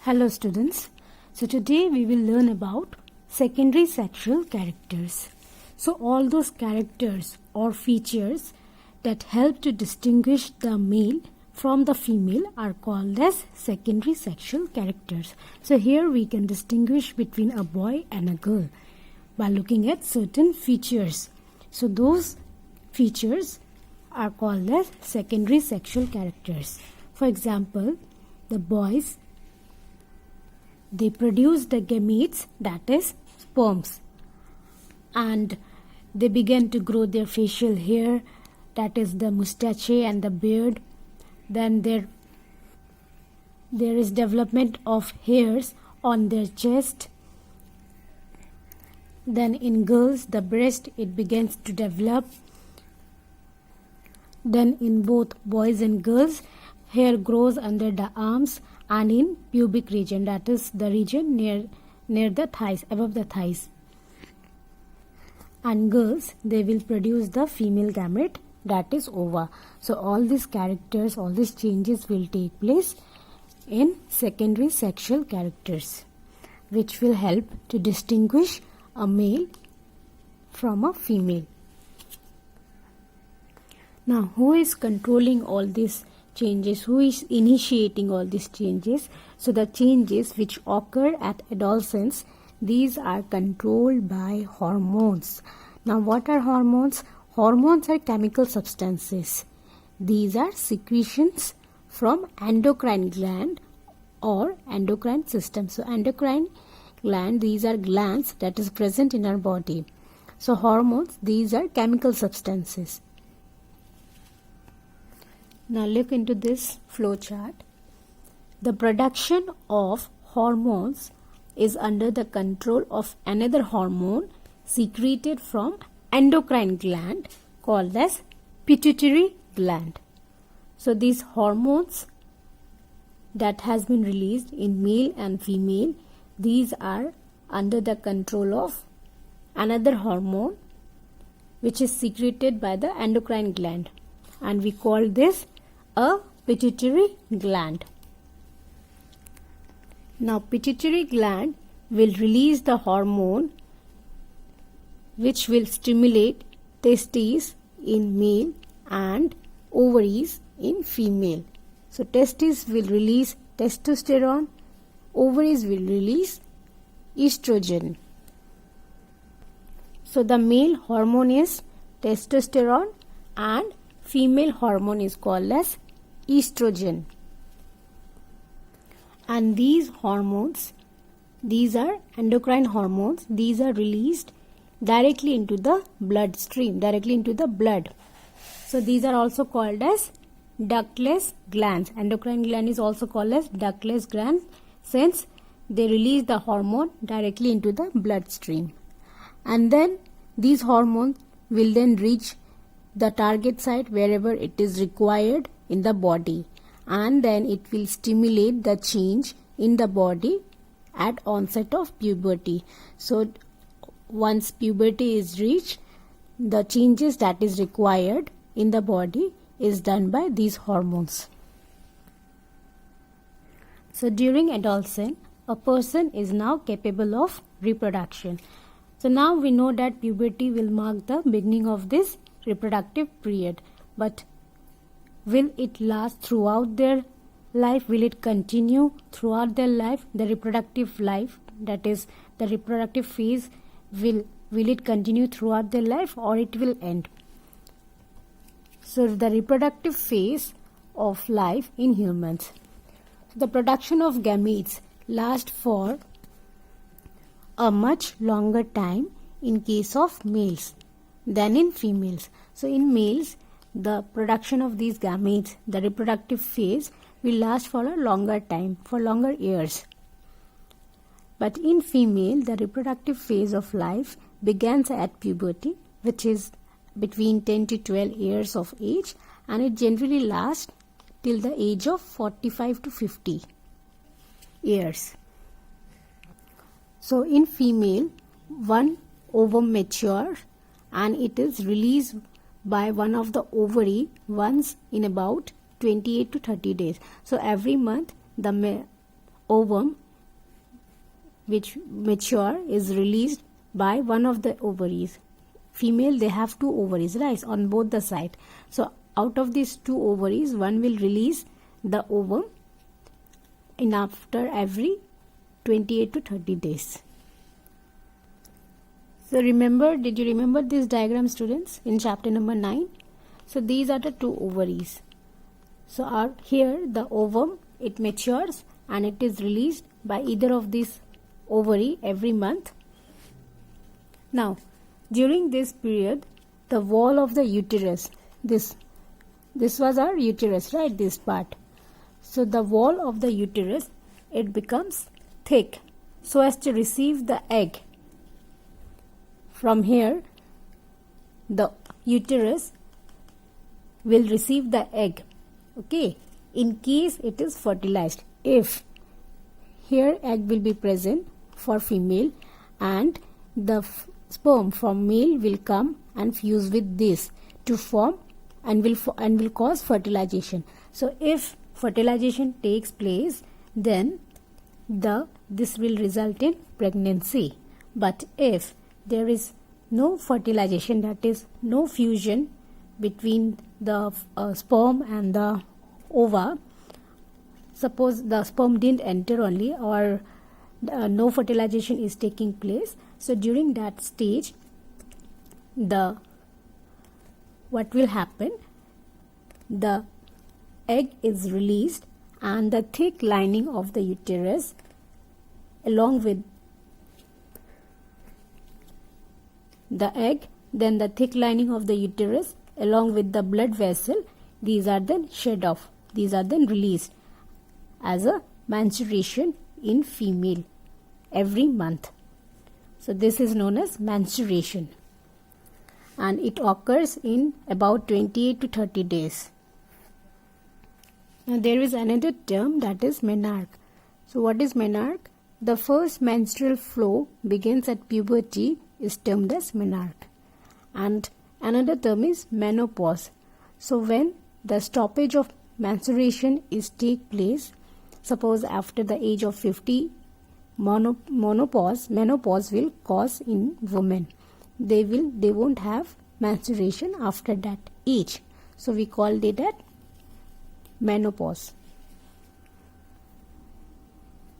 Hello students. So today we will learn about secondary sexual characters. So all those characters or features that help to distinguish the male from the female are called as secondary sexual characters. So here we can distinguish between a boy and a girl by looking at certain features. So those features are called as secondary sexual characters. For example, the boys, they produce the gametes, that is sperms, and they begin to grow their facial hair, that is the mustache and the beard. Then there is development of hairs on their chest. Then in girls, the breast, it begins to develop. Then in both boys and girls, hair grows under the arms and in pubic region, that is the region near the thighs, above the thighs. And girls, they will produce the female gamete, that is ova. So all these characters, all these changes will take place in secondary sexual characters, which will help to distinguish a male from a female. Now, who is controlling all these changes? Who is initiating all these changes? So the changes which occur at adolescence, these are controlled by hormones. Now, what are hormones? Hormones are chemical substances. These are secretions from endocrine gland or endocrine system. So endocrine gland, these are glands that is present in our body. So hormones, these are chemical substances. Now look into this flow chart. The production of hormones is under the control of another hormone secreted from endocrine gland called as pituitary gland. So these hormones that has been released in male and female, these are under the control of another hormone which is secreted by the endocrine gland, and we call this a pituitary gland. Now pituitary gland will release the hormone which will stimulate testes in male and ovaries in female. So testes will release testosterone, ovaries will release estrogen. So the male hormone is testosterone and female hormone is called as estrogen. And these hormones, these are endocrine hormones, these are released directly into the bloodstream, directly into the blood. So these are also called as ductless glands. Endocrine gland is also called as ductless glands since they release the hormone directly into the bloodstream. And then these hormones will then reach the target site wherever it is required in the body, and then it will stimulate the change in the body at onset of puberty. So once puberty is reached, the changes that is required in the body is done by these hormones. So during adolescence, a person is now capable of reproduction. So now we know that puberty will mark the beginning of this reproductive period, but will it last throughout their life? Will it continue throughout their life? The reproductive life, that is the reproductive phase, will it continue throughout their life or it will end? So the reproductive phase of life in humans, the production of gametes lasts for a much longer time in case of males than in females. So in males, the production of these gametes, the reproductive phase, will last for a longer time, for longer years. But in female, the reproductive phase of life begins at puberty, which is between 10 to 12 years of age, and it generally lasts till the age of 45 to 50 years. So in female, one ovum matures and it is released by one of the ovary once in about 28 to 30 days. So every month the ovum which mature is released by one of the ovaries. Female, they have 2 ovaries, right, on both the side. So out of these 2 ovaries, one will release the ovum in after every 28 to 30 days. So remember, did you remember this diagram, students, in chapter number 9? So these are the 2 ovaries. So here the ovum, it matures and it is released by either of these ovary every month. Now during this period, the wall of the uterus, this was our uterus, right, this part. So the wall of the uterus, it becomes thick so as to receive the egg. From here, the uterus will receive the egg, okay, in case it is fertilized. If here egg will be present for female and the sperm from male will come and fuse with this to form and will cause fertilization. So if fertilization takes place, then this will result in pregnancy. But if there is no fertilization, that is no fusion between the sperm and the ova, suppose the sperm didn't enter only, or no fertilization is taking place, so during that stage what will happen, the egg is released and the thick lining of the uterus along with the egg, then the thick lining of the uterus along with the blood vessel, these are then shed off, these are then released as a menstruation in female every month. So this is known as menstruation and it occurs in about 28 to 30 days. Now there is another term, that is menarche. So what is menarche? The first menstrual flow begins at puberty is termed as menarche. And another term is menopause. So when the stoppage of menstruation is take place, suppose after the age of 50, menopause will cause in women. They won't have menstruation after that age. So we call it at menopause.